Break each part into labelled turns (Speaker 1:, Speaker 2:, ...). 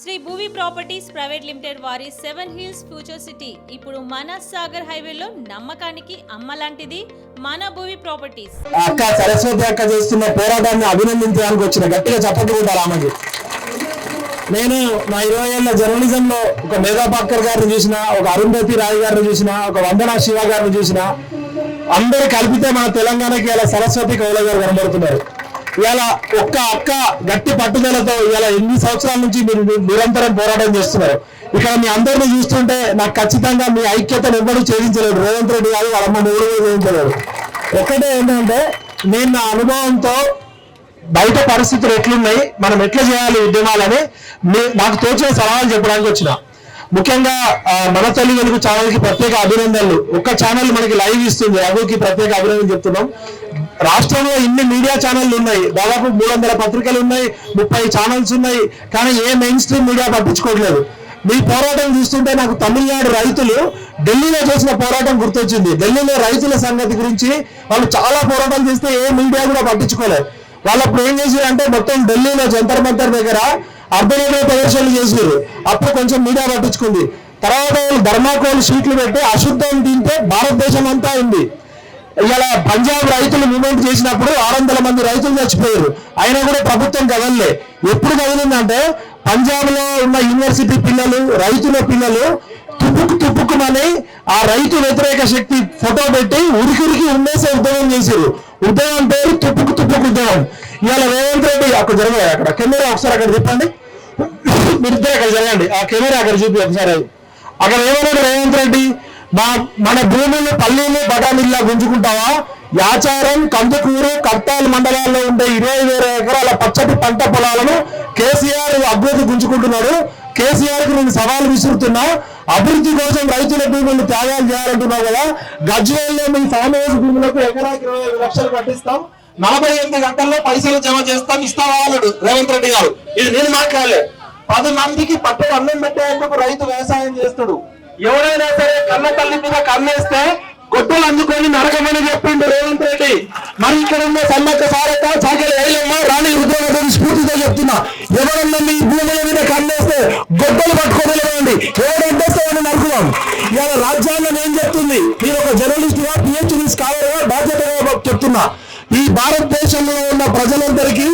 Speaker 1: Shri Bhuvi properties private limited వారి 7 hills future city ఇప్పుడు మన సాగర్ హైవేలో నమ్మకానికి అమ్మలాంటిది మన భూవి ప్రాపర్టీస్.
Speaker 2: అక్క సరస్వతి అక్క చేస్తున్న పోరాటాన్ని అభినందించడానికి వచ్చిన గట్టిగా చప్పట్లు కొట్టాలి ఆమెకి. నేను నా 20 ఏళ్ల జర్నలిజంలో ఒక మేధా పాకర్ గారిని చూసిన, ఒక అరుంధతి రాయ్ గారిని చూసిన, ఒక వందనా శివ గారిని చూసిన, అందరూ కలిపితే మన తెలంగాణకి ఇలా సరస్వతి కౌల గారు కనబడుతున్నారు. ఇలా ఒక్క అక్క గట్టి పట్టుదలతో ఇలా ఎన్ని సంవత్సరాల నుంచి మీరు నిరంతరం పోరాటం చేస్తున్నారు. ఇక్కడ మీ అందరినీ చూస్తుంటే నాకు ఖచ్చితంగా మీ ఐక్యతను ఎవ్వరూ ఛేదించలేడు. రేవంత్ రెడ్డి గారు వాళ్ళ అమ్మ ఎవరు ఛేదించలేడు. ఒక్కటే ఏంటంటే నేను నా అనుభవంతో బయట పరిస్థితులు ఎట్లున్నాయి, మనం ఎట్లా చేయాలి ఉద్యమాలని నాకు తోచిన సలహాలు చెప్పడానికి వచ్చిన. ముఖ్యంగా మన తల్లి వెలుగు ఛానల్కి ప్రత్యేక అభినందనలు. ఒక్క ఛానల్ మనకి లైవ్ ఇస్తుంది, రఘుకి ప్రత్యేక అభినందనలు చెప్తున్నాం. రాష్ట్రంలో ఇన్ని మీడియా ఛానళ్ళు ఉన్నాయి, దాదాపు 300 పత్రికలు ఉన్నాయి, 30 ఛానల్స్ ఉన్నాయి, కానీ ఏ మెయిన్ స్ట్రీమ్ మీడియా పట్టించుకోవట్లేదు. మీ పోరాటం చూస్తుంటే నాకు తమిళనాడు రైతులు ఢిల్లీలో చేసిన పోరాటం గుర్తొచ్చింది. ఢిల్లీలో రైతుల సంగతి గురించి వాళ్ళు చాలా పోరాటం చేస్తే ఏ మీడియా కూడా పట్టించుకోలేదు. వాళ్ళు అప్పుడు ఏం చేశారు అంటే మొత్తం ఢిల్లీలో జంతర్ మంతర్ దగ్గర అర్ధనగర ప్రదర్శనలు చేసారు. అప్పుడు కొంచెం మీడియా పట్టించుకుంది. తర్వాత వాళ్ళు ధర్మాకోల్ షీట్లు పెట్టి అశుద్ధం తింటే భారతదేశం అంతా అయింది. ఇలా పంజాబ్ రైతులు మూవ్మెంట్ చేసినప్పుడు 600 మంది రైతులు చచ్చిపోయారు, అయినా కూడా ప్రభుత్వం కదలలే. ఎప్పుడు కదిలిందంటే పంజాబ్ లో ఉన్న యూనివర్సిటీ పిల్లలు, రైతుల పిల్లలు తుప్పుకుమని ఆ రైతు వ్యతిరేక శక్తి ఫోటో పెట్టి ఉరికి ఉండేసే ఉద్యమం చేశారు. ఉద్యమం పేరు తుప్పుకు ఉద్యమం. ఇవాళ రేవంత్ రెడ్డి అక్కడ జరగాలి, అక్కడ కెమెరా ఒకసారి అక్కడ చెప్పండి, మీరిద్దరు అక్కడ జరగండి, ఆ కెమెరా అక్కడ చూపి ఒకసారి. అక్కడ ఏమన్నాడు రేవంత్ రెడ్డి, మన భూములు పల్లీలు బఠానీల్లా గుంజుకుంటావా? యాచారం, కందుకూరు, కట్టాల మండలాల్లో ఉండే 20,000 ఎకరాల పచ్చటి పంట పొలాలను కేసీఆర్ అభివృద్ధి గుంజుకుంటున్నాడు. కేసీఆర్ కు నేను సవాల్ విసురుతున్నా. అభివృద్ధి కోసం రైతుల భూములను త్యాగాలు చేయాలంటున్నావు కదా, గజ్వేల్లో మీ ఫామ్ హౌస్ భూములకు ఎకరాకి 25 లక్షలు కట్టిస్తాం, 48 గంటల్లో పైసలు జమ చేస్తాం, ఇస్తావా అన్నాడు రేవంత్ రెడ్డి గారు. ఇది నేను మాట్లాడలే. 10 మందికి పట్టు అన్నం పెట్టేందుకు రైతు వ్యవసాయం చేస్తాడు. ఎవరైనా సరే కన్న తల్లి మీద కన్నేస్తే గొడ్డలు అందుకొని నరకమని చెప్పిండు రేవంత్ రెడ్డి. మరి ఇక్కడ ఉన్న సమ్మక్క సారక్క, చాకలి ఐలమ్మ, రాణి రుద్రవతి స్ఫూర్తితో చెప్తున్నా, ఎవరన్నా మీ భూముల మీద కన్నేస్తే గొడ్డలు పట్టుకొని నిలవండి, ఎవరంటేస్తామని నరుకుదాం. ఇవాళ రాజ్యాంగం ఏం చెప్తుంది? మీరు ఒక జర్నలిస్టుగా, పిహెచ్డి స్కాలర్గా బాధ్యతగా చెప్తున్నా, ఈ భారతదేశంలో ఉన్న ప్రజలందరికీ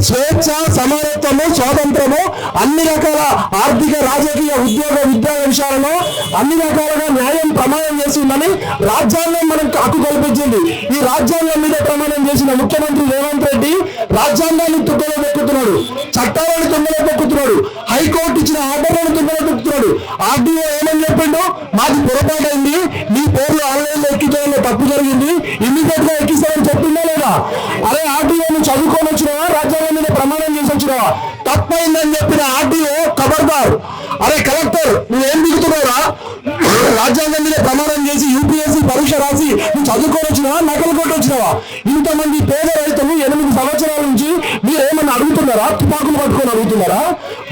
Speaker 2: స్వేచ్ఛ, సమానత్వము, స్వాతంత్రము, అన్ని రకాల ఆర్థిక, రాజకీయ, ఉద్యోగ, విద్యా విషయాలలో అన్ని రకాలుగా న్యాయం ప్రమాణం చేసిందని రాజ్యాంగం మనం హక్కు కల్పించింది. ఈ రాజ్యాంగం మీద ప్రమాణం చేసిన ముఖ్యమంత్రి రేవంత్ రెడ్డి రాజ్యాంగాన్ని తుంగలో తొక్కుతున్నాడు, చట్టాలను తుంగలో తొక్కుతున్నాడు, హైకోర్టు ఇచ్చిన ఆర్డర్లను తుంగలో తొక్కుతున్నాడు. ఆర్డీఓ ఏమని చెప్పిండు, మాది పొరపాటు అయింది, మీ పేర్లు ఆన్లైన్లో ఎక్కించడంలో తప్పు జరిగింది, ఇమ్మీడియట్ గా ఎక్కిస్తామని చెప్పిందా లేదా? అరే ఆర్డీఓను చదువుకొని వచ్చినావా, రాజ్యాంగం మీద ప్రమాణం చేసి వచ్చినావా? తప్పైందని చెప్పిన ఆర్డీఓ ఖబర్దార్. అరే కలెక్టర్ నువ్వేం దిగుతున్నావురా, రాజ్యాంగం మీద ప్రమాణం చేసి యూపీఎస్సీ పరీక్ష రాసి నువ్వు చదువుకొని వచ్చినావా, నకలు కొట్టి వచ్చినావా? ఇంతమంది పేద రైతులు 8 సంవత్సరాల నుంచి మీరు ఏమన్నా అడుగుతున్నారా? తుపాకులు పట్టుకొని అడుగుతున్నారా?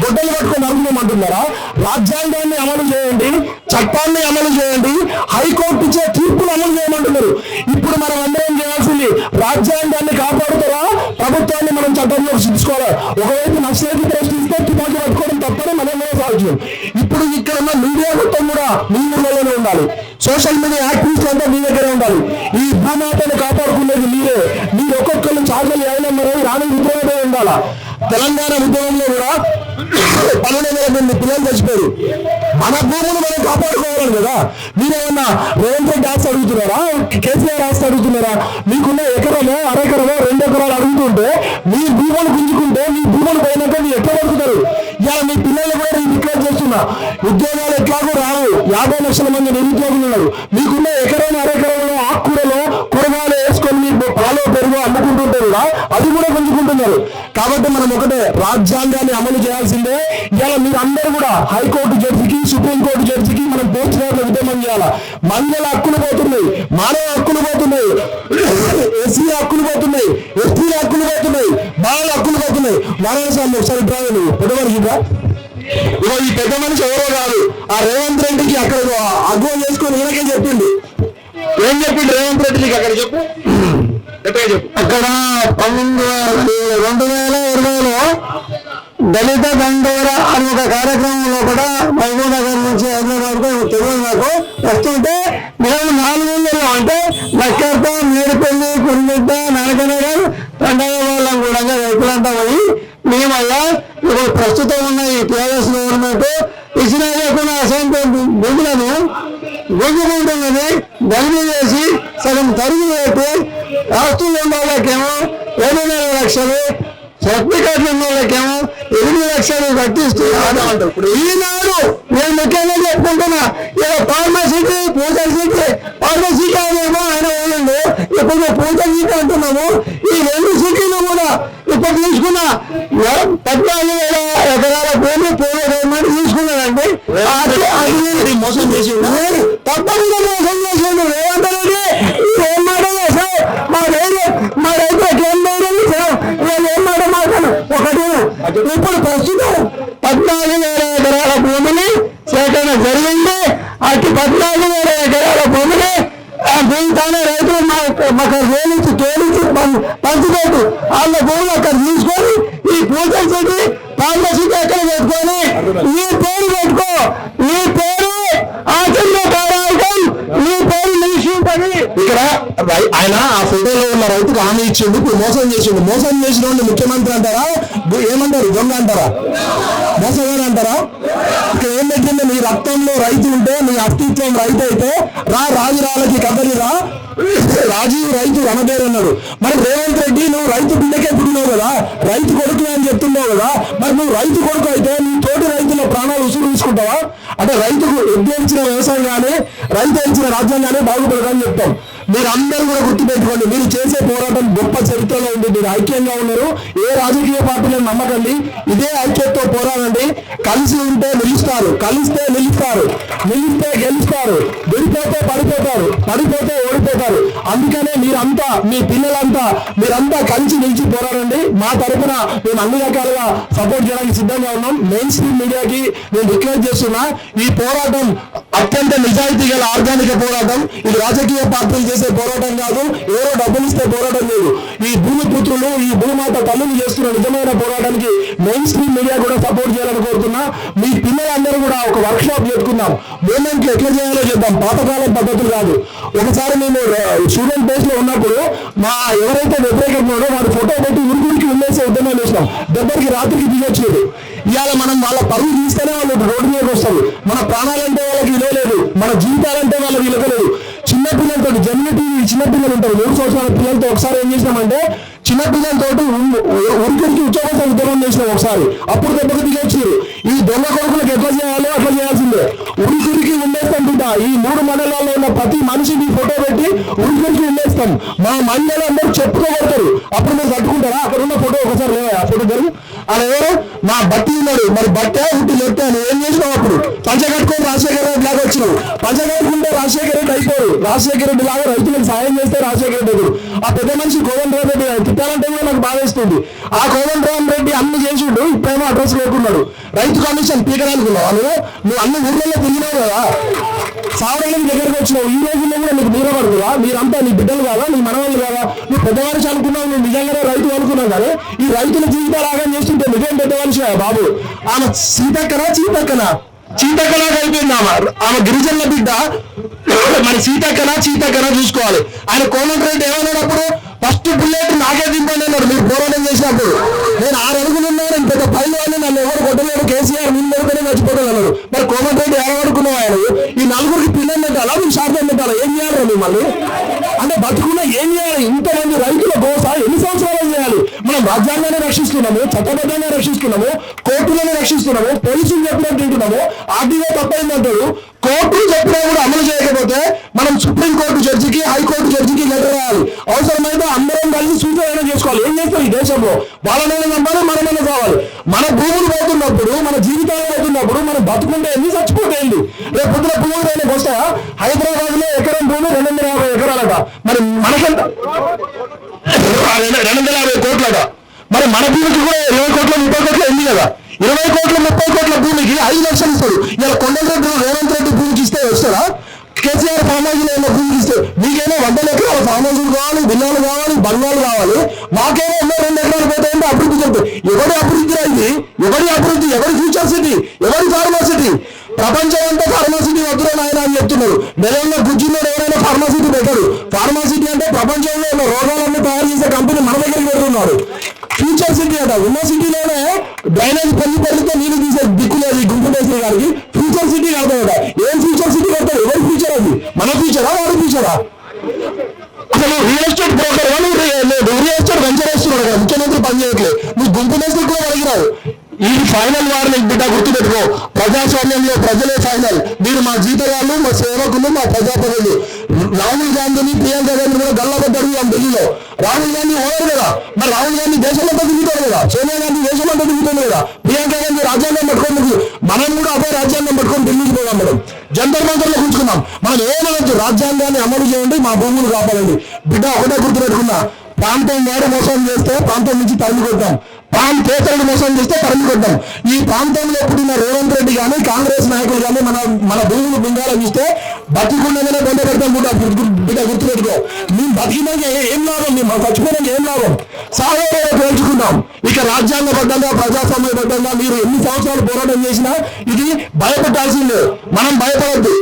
Speaker 2: గొడ్డలు పట్టుకొని అడుగుతామంటున్నారా? రాజ్యాంగాన్ని అమలు చేయండి, చట్టాన్ని అమలు చేయండి, హైకోర్టు ఇచ్చే తీర్పులు అమలు చేయమంటున్నారు. ఇప్పుడు మనం అందరం చేయాల్సింది రాజ్యాంగాన్ని కాపాడుతారా, ప్రభుత్వాన్ని మనం చట్టంలో శిక్షించుకోవాలి. ఒకవైపు నక్సలైట్ ప్రశ్నిస్తే తుపాకీ పట్టుకోవడం తప్పని మనం సాధ్యం. ఇప్పుడు ఇక్కడ ఉన్న మీడియా మొత్తం కూడా మీ ఊళ్ళలోనే ఉండాలి, సోషల్ మీడియా యాక్టివిస్టులు అంతా మీ దగ్గరే ఉండాలి. ఈ భూమాతను కాపాడుకునేది మీరే. మీరు ఒక్కొక్కరు చాకలి ఐలమ్మ, రాణి రుద్రవతి ఉండాలా. తెలంగాణ ఉద్యమంలో కూడా 12,000 మంది పిల్లలు చచ్చిపోయారు. మన భూములు మనం కాపాడుకోవాలి కదా. మీరేమన్నా రేవంత్ రెడ్డి ఆస్తి అడుగుతున్నారా, కేసీఆర్ ఆస్తి అడుగుతున్నారా? మీకున్న ఎకరమో, అరెకరమో, 2 ఎకరాలు అడుగుతుంటే మీ భూములు గుంజుకుంటే మీ భూములు పోయినాక మీరు ఎట్లా పడుతున్నారు? ఇలా మీ పిల్లలు కూడా నేను రిక్వెస్ట్ చేస్తున్నా, ఉద్యోగాలు ఎట్లాగో రావు, 50 లక్షల మంది నిరుద్యోగులు ఉన్నారు. మీకున్న ఎకరం, అరెకరంలో ఆకుకూరలో కూరగాయలు వేసుకొని మీరు పాలు పెరుగు అమ్ముకుంటుంటే కూడా అది కూడా గుంజుకుంటున్నారు. కాబట్టి మనం ఒకటే రాజ్యాంగాన్ని అమలు చేయాల్సిందే. ఇలా మీరు అందరూ కూడా హైకోర్టు జడ్జికి, సుప్రీంకోర్టు జడ్జికి మనం పోర్చుగల్ ఉద్యమం చేయాలి. మహిళల హక్కులు పోతున్నాయి, మానవ హక్కులు పోతున్నాయి, ఎస్సీ హక్కులు పోతున్నాయి, ఎస్టీల హక్కులు పోతున్నాయి, బాలల హక్కులు పోతున్నాయి. నారాయణస్వామి ఒకసారి డ్రైవర్ పొడవరికి ఇగో ఈ పెద్ద మనిషి ఎవరో కాదు, ఆ రేవంత్ రెడ్డికి అక్కడ అగ్వం చేసుకొని ఈయనకే చెప్పింది. ఏం చెప్పిండు రేవంత్ రెడ్డికి అక్కడ చెప్పు, చెప్పు. అక్కడ 2020లో
Speaker 3: దళిత దండోరా అని ఒక కార్యక్రమంలో కూడా మహబూబ్ నగర్ నుంచి హైదరాబాద్ తెలియదు నాకు వస్తుంటే మేము 400 అంటే లక్కెర్త మేడిపల్లి కురిమిట్ట నరకనగర్ తండగ వాళ్ళం కూడా రైతులంతా పోయి మేమల్లా ఇప్పుడు ప్రస్తుతం ఉన్న ఈ టీఆర్ఎస్ గవర్నమెంట్ ఇచ్చిన లేకుండా అసెంబ్లీ భూములను గుంజుకుంటున్నది దళిత చేసి సగం తరుగు పెట్టి ఆస్తులు ఉన్న వాళ్ళకేమో 7.5 లక్షలు సర్టిఫికేట్లు ఉన్న వాళ్ళకేమో 8 లక్షలు కట్టిస్తున్నారు. ఈనాడు నేను ముఖ్యంగా చెప్పుకుంటున్నా ఇలా ఫార్మసీకి పూజల సీకి ఫార్మసీ కాదేమో ఆయన వేయండి ఇప్పుడు పూజల సీకి అంటున్నాము. ఈ 2 సీట్లు కూడా ఇప్పుడు తీసుకున్న 14,000 ఎకరాల భూమి పూర్వ గవర్నమెంట్ తీసుకున్నారండి. అది మోసం చేసిండు, తప్పకుండా మోసం చేసిండు రేవంత్ రెడ్డి. ఏం మాట సార్ మా రైతు ఏం లేదు సార్ ఏం మాట మాట్లాడు ఒకటి. ఇప్పుడు ప్రస్తుతం 14,000 ఎకరాల భూమిని సేకరణ జరిగింది. అటు 14,000 ఎకరాల భూమిని తానే రైతులు మాకు వేలించి తేలించి పంచుకోవద్దు వాళ్ళ భూములు అక్కడ తీసుకొని ఈ పూజలు చేసి ఫార్మసీకి ఎక్కడ పెట్టుకొని నీ పేరు పెట్టుకో, నీ పేరు ఆచరణ పోరాటం, నీ పేరు నిలిచిందని.
Speaker 2: ఇక్కడ ఆయన ఆ ఫోటోలో ఉన్న రైతుకు హామీ ఇచ్చిండు, ఇప్పుడు మోసం చేసిండు. మోసం చేసిన వాళ్ళు ముఖ్యమంత్రి అంటారా, ఏమంటారు, దొంగ అంటారా, మోసగాడు అంటారా? ఇక్కడ ఏం పెట్టింది, నీ రక్తంలో రైతు ఉంటే, నీ అస్తిత్వం రైతు అయితే రాజురాలకి కదలిరా రాజీవ్ రైతు రణబేరు అన్నాడు. మరి రేవంత్ రెడ్డి నువ్వు రైతు బిడ్డకే పుట్టినావు కదా, రైతు కొడుకు అని చెప్తున్నావు కదా, మరి నువ్వు రైతు కొడుకు అయితే నీ తోటి రైతుల ప్రాణాలు ఉసురు తీసుకుంటావా? అంటే రైతుకు ఉద్యోగించిన వ్యవసాయం కానీ రైతు ఇచ్చిన రాజ్యం కానీ బాగుపడదని చెప్తాం. మీరు అందరూ కూడా గుర్తుపెట్టుకోండి, మీరు చేసే పోరాటం గొప్ప చరిత్రలో ఉంది. మీరు ఐక్యంగా ఉన్నారు, ఏ రాజకీయ పార్టీలను నమ్మకండి, ఇదే ఐక్యతతో పోరాడండి. కలిసి ఉంటే నిలుస్తారు, కలిస్తే నిలుస్తారు, నిలిస్తే గెలుస్తారు, విడిపోతే పడిపోతారు, పడిపోతే ఓడిపోతారు. అందుకనే మీరంతా మీ పిల్లలంతా మీరంతా కలిసి నిలిచి పోరాడండి. మా తరఫున మేము అన్ని రకాలుగా సపోర్ట్ చేయడానికి సిద్ధంగా ఉన్నాం. మెయిన్ స్ట్రీమ్ మీడియాకి నేను రిక్వెస్ట్ చేస్తున్నా, ఈ పోరాటం అత్యంత నిజాయితీ గల ఆర్గానిక పోరాటం. ఇది రాజకీయ పార్టీలు చేసే పోరాటం కాదు, ఎవరో డబ్బులు ఇస్తే పోరాటం లేదు. ఈ భూమి పుత్రులు ఈ భూమాత తల్లులు చేస్తున్న నిజమైన పోరాటానికి మెయిన్ స్ట్రీమ్ మీడియా కూడా సపోర్ట్ చేయాలని కోరుతున్నా. మీ పిల్లలందరూ కూడా ఒక వర్క్ షాప్ పెట్టుకుందాం, మూమెంట్లు ఎట్లా చేయాలో చేద్దాం, పాతకాలం పద్ధతులు కాదు. ఒకసారి మేము స్టూడెంట్ బేస్ లో ఉన్నప్పుడు మా ఎవరైతే వ్యతిరేకన్నాడో వారి ఫోటో పెట్టి ఉరికి ఉండేసే ఉద్యమం చేసినాం. దెబ్బకి రాత్రికి దిగొచ్చేది. ఇవాళ మనం వాళ్ళ పరువు తీస్తేనే వాళ్ళు రోడ్డు మీదకి వస్తారు. మన ప్రాణాలంటే వాళ్ళకి విలువ లేదు, మన జీవితాలంటే వాళ్ళకి విలువ లేదు. చిన్నపిల్లలతో జన్మటి చిన్నపిల్లలు ఉంటారు, 3 సంవత్సరాల పిల్లలతో ఒకసారి ఏం చేసినామంటే చిన్నపిల్లలతో ఉరికి ఉద్యోగం ఉద్యోగం చేసినాం ఒకసారి. అప్పుడు దెబ్బకి దిగొచ్చారు. ఈ దొంగ కొడుకులకు ఎట్లా చేయాలో అట్లా చేయాల్సిందే. ఉరికి ఉండేస్తాం బిడ్డ. ఈ 3 మండలాల్లో ఉన్న ప్రతి మనిషిని ఫోటో పెట్టి ఉరికి ఉండేస్తాం. మా మండలం అందరూ చెప్పుకోగలుగుతారు. అప్పుడు మీరు తట్టుకుంటారా? అక్కడ ఉన్న ఫోటో ఒకసారి లేదా ఆ ఫోటో గారు అలా ఎవరు మా బట్టి ఉన్నాడు, మరి బట్టే ఉట్టి చెప్తే నువ్వు ఏం చేసినావు? అప్పుడు పంచ కట్టుకొని రాజశేఖర రెడ్డి లాగా వచ్చినావు. పంచ కట్టుకుంటే రాజశేఖర రెడ్డి అయిపోరు. రాజశేఖర రెడ్డి లాగా రైతులకు సాయం చేస్తే రాజశేఖర రెడ్డి అయిపోరు. ఆ పెద్ద మనిషి కోదండరామ్ రెడ్డి తిట్టాలంటే కూడా నాకు బాధేస్తుంది. ఆ కోదండరామ్ రెడ్డి అన్ని చేసిండు, ఇప్పుడేమో అడ్రస్ లేకున్నాడు. రైతు కమిషన్ పీకడానుకున్నావు నువ్వు అన్ని ఊర్లలో తిరిగినావు కదా, సావడానికి దగ్గరకు వచ్చినావు. ఈ రోజుల్లో కూడా నీకు దూరం పడుతుందా? మీరంతా నీ బిడ్డలు కాదా, నీ మనవాళ్ళు కాదా? నువ్వు పెద్ద మనిషి అనుకున్నావు, నువ్వు నిజంగానే రైతు అనుకున్నావు కానీ ఈ రైతుల జీవితాలు ఆగం చేస్తుంటే నువ్వేం పెద్ద మనిషి బాబు. ఆమె చీతక్కలా కలిపింది. ఆమె గిరిజనుల బిడ్డ, మరి చీతక్కన చూసుకోవాలి. ఆయన కోమటిరెడ్డి ఏమన్నాడప్పుడు, ఫస్ట్ బుల్లెట్ నాకే దింపండి అన్నాడు. మీరు పోరాటం చేసినప్పుడు నేను 6 అడుగులు ఉన్నాను, నేను పెద్ద పైలు అని నన్ను ఎవరు కొట్టలేడు, కేసీఆర్ నిన్ను ఎవరికైనా మర్చిపోతాను అన్నాడు. మరి కోమటిరెడ్డి ఏమనుకున్నావు? ఆయన ఈ 4 పిల్లలు పెట్టాలా, మీరు శాతం పెట్టాలా? ఏం చేయాలి మిమ్మల్ని? అంటే బతుకున్నా ఏం చేయాలి? ఇంతమంది రైతుల గోస ఎన్ని సంవత్సరాలు చేయాలి? మనం రాజ్యాంగాన్ని రక్షిస్తున్నాము, చట్టబద్ధంగా రక్షిస్తున్నాము, కోర్టులను రక్షిస్తున్నాము, పోలీసులు చెప్పినట్టు వింటున్నాము. ఆర్డీఓ తప్పైందంటాడు, కోర్టులు చెప్పినా కూడా అమలు చేయకపోతే మనం సుప్రీంకోర్టు జడ్జికి, హైకోర్టు జడ్జికి లెటర్ రాయాలి. అవసరమైతే అందరం కలిసి సూచన చేసుకోవాలి. ఏం చేస్తాం ఈ దేశంలో? వాళ్ళనైనా నమ్మాలి, మనమైనా కావాలి. మన భూములు పోతున్నప్పుడు, మన జీవితాలు పోతున్నప్పుడు మనం బతుకుంటే ఎన్ని చచ్చిపోతే ఏంటి? రేపు పొద్దున భూములు అయినా వస్తాయా? హైదరాబాద్ లో ఎకరం భూమి 250 ఎకరాలట, మరి మనకెంత? 250 కోట్లట. మరి మన భూమికి కూడా 20 కోట్ల 30 కోట్ల ఉంది కదా. 20 కోట్ల 30 కోట్ల భూమికి 5 లక్షలు ఇస్తాడు. ఇలా కొండలరెడ్డి రేవంత్ రెడ్డి భూమికి ఇస్తే వస్తారా? కేసీఆర్ ఫామ్ హౌస్ లో భూమికి ఇస్తే మీకేమో 100 ఎకరాల ఫామ్ హౌస్లు కావాలి, బిల్లాలు కావాలి, బంగాలు కావాలి. మాకేమో 2 ఎకరాలు పోతాయంటే అభివృద్ధి చెప్తాయి. ఎవరి అభివృద్ధి అయింది? ఎవరి అభివృద్ధి, ఎవరి ఫ్యూచర్ సిటీ, ఎవరి ఫార్మాసిటీ? ప్రపంచం అంతా ఫార్మాసిటీ వద్దులో నాయన అని చెప్తున్నారు. నెలలో గుజ్జులో ఎవరైనా ఫార్మాసిటీ పెట్టరు. ఫార్మాసిటీ అంటే ప్రపంచంలో ఉన్న రోగాలన్నీ తయారు చేసే కంపెనీ మన దగ్గరికి పెడుతున్నారు. ఫ్యూచర్ సిటీ అట. ఉన్న సిటీలోనే డ్రైనేజ్ పల్లితో నీళ్ళు తీసే దిక్కులేదు గుంపుటేశ్వర గారికి. ఫ్యూచర్ సిటీ కడతాడట. ఏం ఫ్యూచర్ సిటీ కడతాడు? ఎవరి ఫ్యూచర్ అది? మన ఫ్యూచరా వాడి ఫ్యూచరా? అసలు రియల్ ఎస్టేట్ బ్రోకర్ లేదు, రియల్ ఎస్టేట్ వెంచర్ వేస్తున్నాడు కదా, ముఖ్యమంత్రి పని చేయట్లేదు. నువ్వు గుంపుటేశ్వర కూడా అడిగినావు. ఈ ఫైనల్ వారిని బిడ్డ గుర్తుపెట్టుకో, ప్రజాస్వామ్యంలో ప్రజలే ఫైనల్. మీరు మా జీతగాళ్ళు, మా సేవకులు, మా ప్రజాప్రతినిధులు. రాహుల్ గాంధీని, ప్రియాంక గాంధీ కూడా గల్లబడ్డారు ఢిల్లీలో. రాహుల్ గాంధీ ఓడరు కదా, మరి రాహుల్ గాంధీ దేశమంతా తిరుగుతాడు కదా, సోనియా గాంధీ దేశమంతా తిరుగుతుంది కదా, ప్రియాంక గాంధీ రాజ్యాంగం పట్టుకోండి. మనం కూడా అదే రాజ్యాంగం పట్టుకొని ఢిల్లీకి పోదాం. మనం జంతర్ మంతర్లో కూర్చుకున్నాం. మనం ఏమనొచ్చు, రాజ్యాంగాన్ని అమలు చేయండి, మా భూములు కాపాడండి. బిడ్డ ఒకటే గుర్తుపెట్టుకున్నా, ప్రాంతం వాడు మోసం చేస్తే ప్రాంతం నుంచి తరిమి కొట్టాం, పేదలను మోసం చేస్తే తరిమి కొట్టాం. ఈ ప్రాంతంలో పుట్టిన రేవంత్ రెడ్డి కానీ కాంగ్రెస్ నాయకులు కానీ మన భూములు బింగాలను ఇస్తే బతికుండగానే బొంద పెడతాం. బిడ్డ గుర్తుపెట్టుకో, మేము బతికినాక ఏం లాభం, మేము చచ్చిపోయినాక ఏం లాభం? సాగోలో పేర్చుకున్నాం. ఇక రాజ్యాంగబద్ధంగా ప్రజాస్వామ్యబద్ధంగా మీరు ఎన్ని సంవత్సరాలు పోరాటం చేసినా ఇది భయపెట్టాల్సిందే. మనం భయపడద్దు.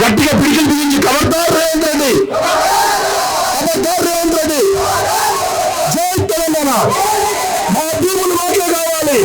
Speaker 2: గట్టిగా పిడికిలు బిగించి కవర్దార్ రేవంత్ రెడ్డి, కవర్దార్ రేవంత్ రెడ్డి, జై తెలంగాణ. మా భూములు మాకే కావాలి.